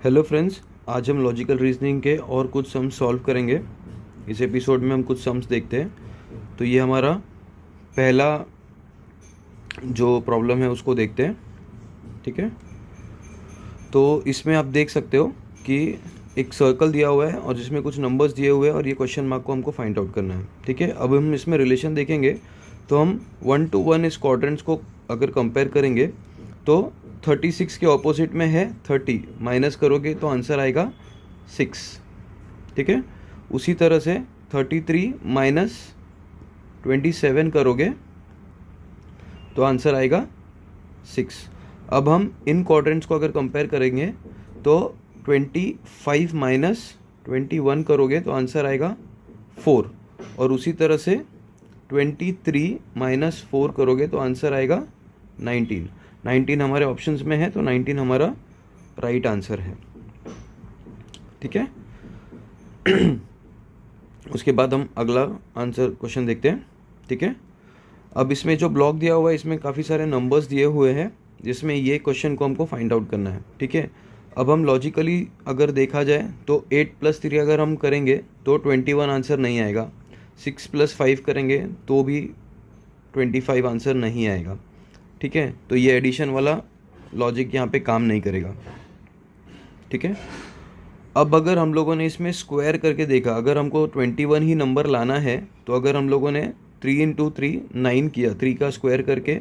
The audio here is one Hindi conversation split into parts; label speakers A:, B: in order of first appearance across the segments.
A: हेलो फ्रेंड्स, आज हम लॉजिकल रीजनिंग के और कुछ सम्स सॉल्व करेंगे। इस एपिसोड में हम कुछ सम्स देखते हैं। तो ये हमारा पहला जो प्रॉब्लम है उसको देखते हैं। ठीक है, तो इसमें आप देख सकते हो कि एक सर्कल दिया हुआ है और जिसमें कुछ नंबर्स दिए हुए हैं और ये क्वेश्चन मार्क को हमको फाइंड आउट करना है। ठीक है, अब हम इसमें रिलेशन देखेंगे तो हम 1 to 1 इस क्वाड्रेंट्स को अगर कंपेयर करेंगे तो 36 के ऑपोजिट में है 30, माइनस करोगे तो आंसर आएगा 6। ठीक है, उसी तरह से 33 माइनस 27 करोगे तो आंसर आएगा 6। अब हम इन क्वाड्रेंट्स को अगर कंपेयर करेंगे तो 25 माइनस 21 करोगे तो आंसर आएगा 4, और उसी तरह से 23 माइनस 4 करोगे तो आंसर आएगा 19 हमारे ऑप्शंस में है, तो 19 हमारा राइट आंसर है। ठीक है, उसके बाद हम अगला आंसर क्वेश्चन देखते हैं। ठीक है, अब इसमें जो ब्लॉक दिया हुआ है इसमें काफ़ी सारे नंबर्स दिए हुए हैं जिसमें ये क्वेश्चन को हमको फाइंड आउट करना है। ठीक है, अब हम लॉजिकली अगर देखा जाए तो 8 + 3 अगर हम करेंगे तो 21 आंसर नहीं आएगा। 6 + 5 करेंगे तो भी 25 आंसर नहीं आएगा। ठीक है, तो ये एडिशन वाला लॉजिक यहाँ पे काम नहीं करेगा। ठीक है, अब अगर हम लोगों ने इसमें स्क्वायर करके देखा, अगर हमको 21 ही नंबर लाना है तो अगर हम लोगों ने 3 × 3 9 किया, 3 का स्क्वायर करके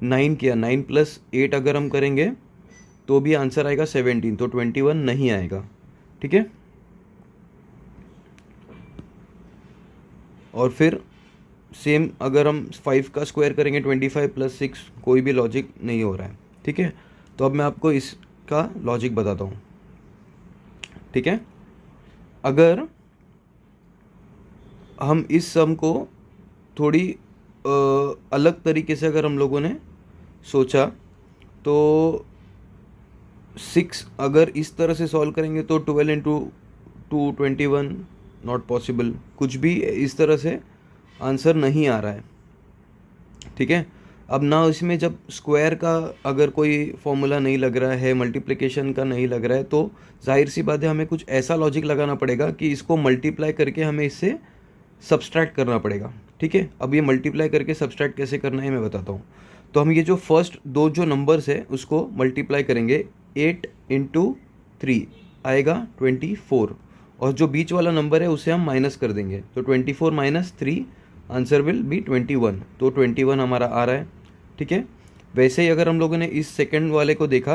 A: 9 किया, 9 + 8 अगर हम करेंगे तो भी आंसर आएगा 17, तो 21 नहीं आएगा। ठीक है, और फिर सेम अगर हम 5 का स्क्वायर करेंगे 25 + 6, कोई भी लॉजिक नहीं हो रहा है। ठीक है, तो अब मैं आपको इसका लॉजिक बताता हूँ। ठीक है, अगर हम इस सम को थोड़ी अलग तरीके से अगर हम लोगों ने सोचा तो 6 अगर इस तरह से सॉल्व करेंगे तो 12 × 2 21 नॉट पॉसिबल, कुछ भी इस तरह से आंसर नहीं आ रहा है। ठीक है, अब ना इसमें जब स्क्वायर का अगर कोई फॉर्मूला नहीं लग रहा है, मल्टीप्लिकेशन का नहीं लग रहा है, तो जाहिर सी बात है हमें कुछ ऐसा लॉजिक लगाना पड़ेगा कि इसको मल्टीप्लाई करके हमें इससे सब्सट्रैक्ट करना पड़ेगा। ठीक है, अब ये मल्टीप्लाई करके सब्सट्रैक्ट कैसे करना है मैं बताता हूँ। तो हम ये जो फर्स्ट दो जो नंबर्स है उसको मल्टीप्लाई करेंगे। 8 × 3 आएगा 24, और जो बीच वाला नंबर है उसे हम माइनस कर देंगे, तो 24 - 3 आंसर विल बी 21, तो 21 हमारा आ रहा है। ठीक है, वैसे ही अगर हम लोगों ने इस सेकंड वाले को देखा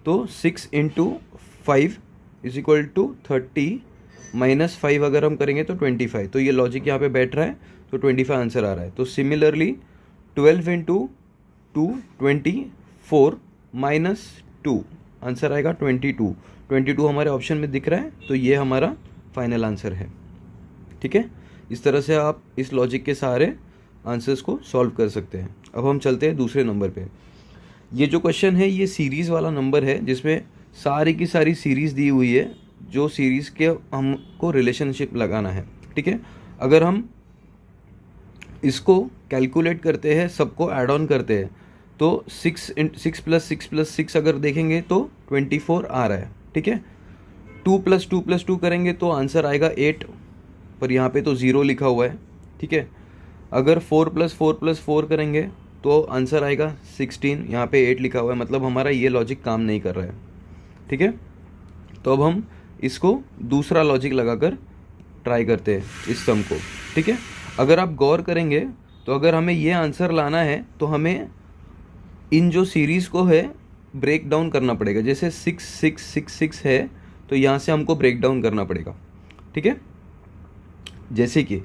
A: तो 6 × 5 = 30, -5 अगर हम करेंगे तो 25, तो ये लॉजिक यहाँ पे बैठ रहा है, तो 25 आंसर आ रहा है। तो सिमिलरली 12 × 2 24 -2 आंसर आएगा 22 हमारे ऑप्शन में दिख रहा है, तो ये हमारा फाइनल आंसर है। ठीक है, इस तरह से आप इस लॉजिक के सहारे आंसर्स को सॉल्व कर सकते हैं। अब हम चलते हैं दूसरे नंबर पे। ये जो क्वेश्चन है ये सीरीज़ वाला नंबर है जिसमें सारी की सारी सीरीज़ दी हुई है, जो सीरीज़ के हमको रिलेशनशिप लगाना है। ठीक है, अगर हम इसको कैलकुलेट करते हैं, सबको ऐड ऑन करते हैं, तो 6 + 6 + 6 अगर देखेंगे तो 24 आ रहा है। ठीक है, 2 + 2 + 2 करेंगे तो आंसर आएगा 8, पर यहाँ पे तो 0 लिखा हुआ है। ठीक है, अगर 4 + 4 + 4 करेंगे तो आंसर आएगा 16, यहाँ पे 8 लिखा हुआ है, मतलब हमारा ये लॉजिक काम नहीं कर रहा है। ठीक है, तो अब हम इसको दूसरा लॉजिक लगाकर ट्राई करते हैं इस सम को। ठीक है, अगर आप गौर करेंगे तो अगर हमें ये आंसर लाना है तो हमें इन जो सीरीज़ को है ब्रेक डाउन करना पड़ेगा। जैसे 6 6 6 6 है तो यहाँ से हमको ब्रेक डाउन करना पड़ेगा। ठीक है, जैसे कि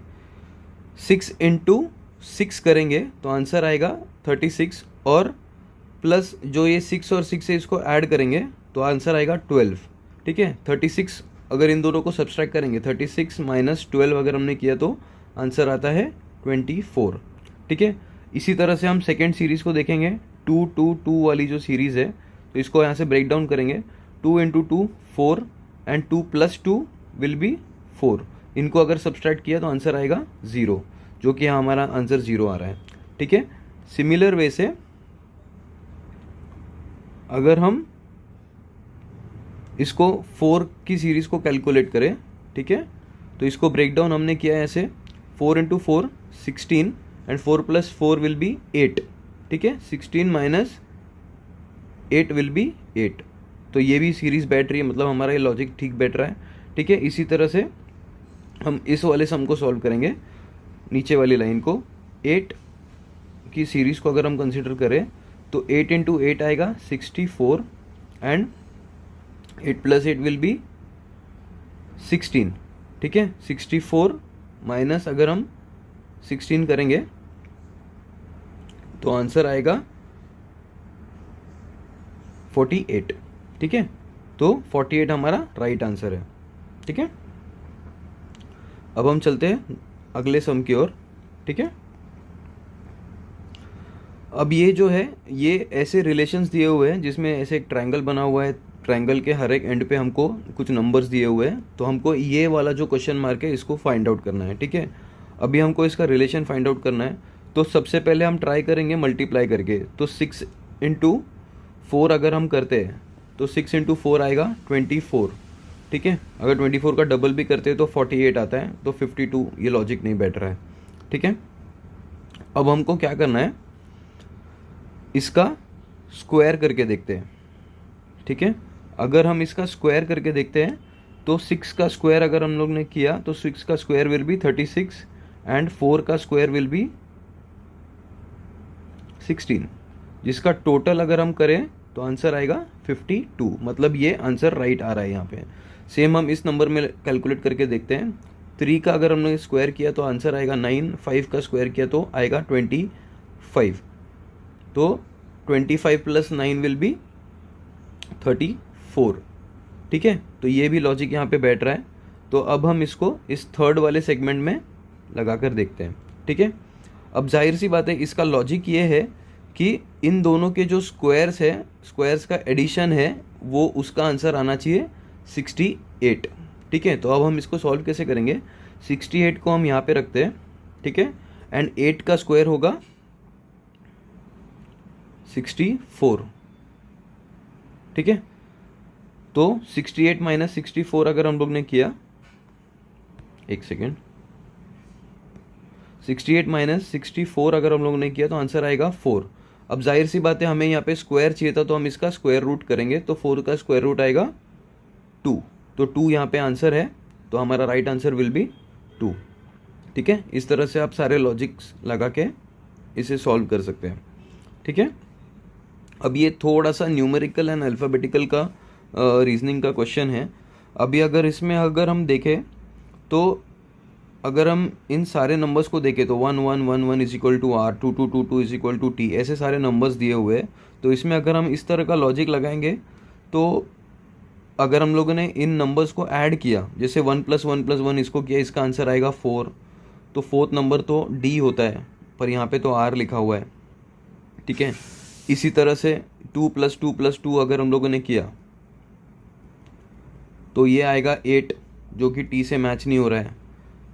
A: 6 × 6 करेंगे तो आंसर आएगा 36, और प्लस जो ये 6 और 6 है इसको ऐड करेंगे तो आंसर आएगा 12। ठीक है, 36 अगर इन दोनों को सब्सट्रैक्ट करेंगे, 36 - 12 अगर हमने किया तो आंसर आता है 24। ठीक है, इसी तरह से हम सेकेंड सीरीज़ को देखेंगे, 2 2 2 वाली जो सीरीज़ है, तो इसको यहाँ से ब्रेक डाउन करेंगे। 2 × 2 4 एंड 2 + 2 विल बी 4, इनको अगर सब्सट्रैक्ट किया तो आंसर आएगा 0, जो कि यहाँ हमारा आंसर 0 आ रहा है। ठीक है, सिमिलर वे से अगर हम इसको 4 की सीरीज़ को कैलकुलेट करें, ठीक है, तो इसको ब्रेक डाउन हमने किया है ऐसे, 4 into 4 16 and 4 plus 4 will be 8, ठीक है, 16 माइनस 8 विल बी 8। तो ये भी सीरीज़ बैठ रही है, मतलब हमारा ये लॉजिक ठीक बैठ रहा है, ठीक है। इसी तरह से हम इस वाले सम को सॉल्व करेंगे, नीचे वाली लाइन को 8 की सीरीज़ को अगर हम कंसिडर करें तो 8 इंटू 8 आएगा 64 एंड 8 प्लस 8 विल बी 16, ठीक है। 64 माइनस अगर हम 16 करेंगे तो आंसर आएगा 48, ठीक है। तो 48 हमारा राइट आंसर है, ठीक है। अब हम चलते हैं अगले सम की ओर, ठीक है। अब ये जो है ये ऐसे रिलेशंस दिए हुए हैं जिसमें ऐसे एक ट्रायंगल बना हुआ है, ट्रायंगल के हर एक एंड पे हमको कुछ नंबर्स दिए हुए हैं, तो हमको ये वाला जो क्वेश्चन मार्क है इसको फाइंड आउट करना है, ठीक है। अभी हमको इसका रिलेशन फाइंड आउट करना है, तो सबसे पहले हम ट्राई करेंगे मल्टीप्लाई करके। तो 6 इंटू 4 अगर हम करते हैं तो 6 इंटू 4 आएगा 24, ठीक है। अगर 24 का डबल भी करते हैं तो 48 आता है, तो 52, ये लॉजिक नहीं बैठ रहा है, ठीक है। अब हमको क्या करना है, इसका स्क्वायर करके देखते हैं, ठीक है। अगर हम इसका स्क्वायर करके देखते हैं तो 6 का स्क्वायर अगर हम लोग ने किया तो 6 का स्क्वायर विल बी 36 एंड 4 का स्क्वायर विल बी 16, जिसका टोटल अगर हम करें तो आंसर आएगा 52, मतलब ये आंसर राइट आ रहा है यहाँ पे। सेम हम इस नंबर में कैलकुलेट करके देखते हैं, 3 का अगर हमने स्क्वायर किया तो आंसर आएगा 9, 5 का स्क्वायर किया तो आएगा 25, तो 25 प्लस 9 विल बी 34, ठीक है। तो ये भी लॉजिक यहाँ पे बैठ रहा है। तो अब हम इसको इस थर्ड वाले सेगमेंट में लगा कर देखते हैं, ठीक है। अब जाहिर सी बात है इसका लॉजिक ये है कि इन दोनों के जो स्क्वायर्स है, स्क्वायर्स का एडिशन है, वो उसका आंसर आना चाहिए 68, ठीक है। तो अब हम इसको सॉल्व कैसे करेंगे, 68 को हम यहाँ पे रखते हैं, ठीक है, एंड 8 का स्क्वायर होगा 64, ठीक है। तो 68 माइनस 64 अगर हम लोग ने किया, एक सेकेंड, 68 माइनस 64 अगर हम लोग ने किया तो आंसर आएगा 4। अब जाहिर सी बात है हमें यहाँ पे स्क्वायर चाहिए था, तो हम इसका स्क्वायर रूट करेंगे, तो 4 का स्क्वायर रूट आएगा 2, तो 2 यहाँ पे आंसर है, तो हमारा राइट आंसर विल बी 2, ठीक है। इस तरह से आप सारे लॉजिक्स लगा के इसे सॉल्व कर सकते हैं, ठीक है। अब ये थोड़ा सा न्यूमेरिकल एंड अल्फ़ाबेटिकल का रीजनिंग का क्वेश्चन है। अभी अगर इसमें अगर हम देखें तो अगर हम इन सारे नंबर्स को देखें तो 1 1 1 1 is equal to R, 2 2 2 2 is equal to T, ऐसे सारे नंबर्स दिए हुए हैं। तो इसमें अगर हम इस तरह का लॉजिक लगाएंगे तो अगर हम लोगों ने इन नंबर्स को ऐड किया, जैसे 1 + 1 + 1 इसको किया, इसका आंसर आएगा 4, तो फोर्थ नंबर तो डी होता है, पर यहाँ पे तो आर लिखा हुआ है, ठीक है। इसी तरह से 2 + 2 + 2 अगर हम लोगों ने किया तो ये आएगा 8, जो कि टी से मैच नहीं हो रहा है।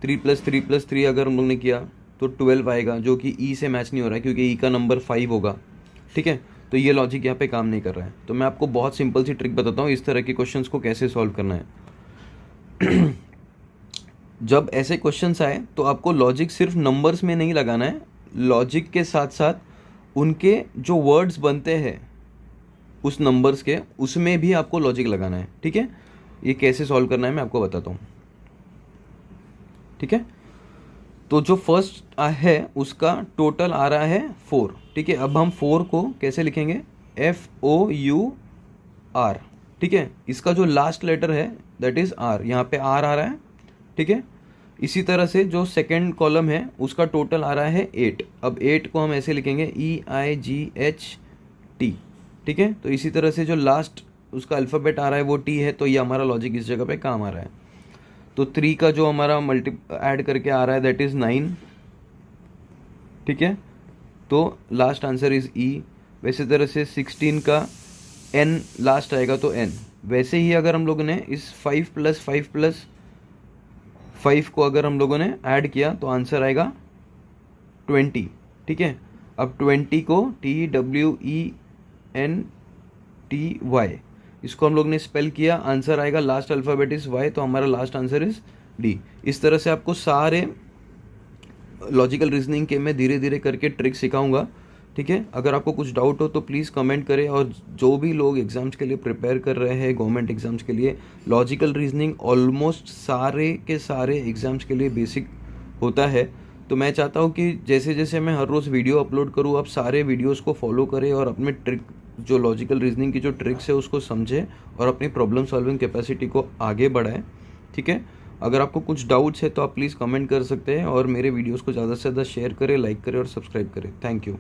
A: 3 + 3 + 3 अगर हम लोग ने किया तो 12 आएगा, जो कि ई से मैच नहीं हो रहा है, क्योंकि ई का नंबर 5 होगा, ठीक है। तो ये लॉजिक यहाँ पे काम नहीं कर रहा है। तो मैं आपको बहुत सिंपल सी ट्रिक बताता हूँ इस तरह के क्वेश्चंस को कैसे सॉल्व करना है। जब ऐसे क्वेश्चंस आए तो आपको लॉजिक सिर्फ नंबर्स में नहीं लगाना है, लॉजिक के साथ साथ उनके जो वर्ड्स बनते हैं उस नंबर्स के, उसमें भी आपको लॉजिक लगाना है, ठीक है। ये कैसे सॉल्व करना है मैं आपको बताता हूँ, ठीक है। तो जो फर्स्ट है उसका टोटल आ रहा है 4, ठीक है। अब हम 4 को कैसे लिखेंगे, FOUR, ठीक है। इसका जो लास्ट लेटर है दैट इज आर, यहाँ पे आर आ रहा है, ठीक है। इसी तरह से जो सेकंड कॉलम है उसका टोटल आ रहा है 8। अब 8 को हम ऐसे लिखेंगे EIGHT, ठीक है। तो इसी तरह से जो लास्ट उसका अल्फ़ाबेट आ रहा है वो T है, तो ये हमारा लॉजिक इस जगह पे काम आ रहा है। तो 3 का जो हमारा ऐड करके आ रहा है दैट इज़ 9, ठीक है। तो लास्ट आंसर इज़ E। वैसे तरह से 16 का N लास्ट आएगा तो N। वैसे ही अगर हम लोगों ने इस 5 + 5 + 5 को अगर हम लोगों ने ऐड किया तो आंसर आएगा 20, ठीक है। अब 20 को TWENTY इसको हम लोग ने स्पेल किया, आंसर आएगा, लास्ट अल्फ़ाबेट इज़ वाई, तो हमारा लास्ट आंसर इज़ डी। इस तरह से आपको सारे लॉजिकल रीजनिंग के मैं धीरे धीरे करके ट्रिक सिखाऊंगा, ठीक है। अगर आपको कुछ डाउट हो तो प्लीज़ कमेंट करें। और जो भी लोग एग्ज़ाम्स के लिए प्रिपेयर कर रहे हैं, गवर्नमेंट एग्ज़ाम्स के लिए, लॉजिकल रीजनिंग ऑलमोस्ट सारे के सारे एग्ज़ाम्स के लिए बेसिक होता है। तो मैं चाहता हूँ कि जैसे जैसे मैं हर रोज़ वीडियो अपलोड करूँ, आप सारे वीडियोज़ को फॉलो करें और अपने ट्रिक, जो लॉजिकल रीजनिंग की जो ट्रिक्स है उसको समझें और अपनी प्रॉब्लम सॉल्विंग कैपेसिटी को आगे बढ़ाएं, ठीक है। अगर आपको कुछ डाउट्स है तो आप प्लीज़ कमेंट कर सकते हैं और मेरे वीडियोस को ज़्यादा से ज़्यादा शेयर करें, लाइक करें और सब्सक्राइब करें। Thank you.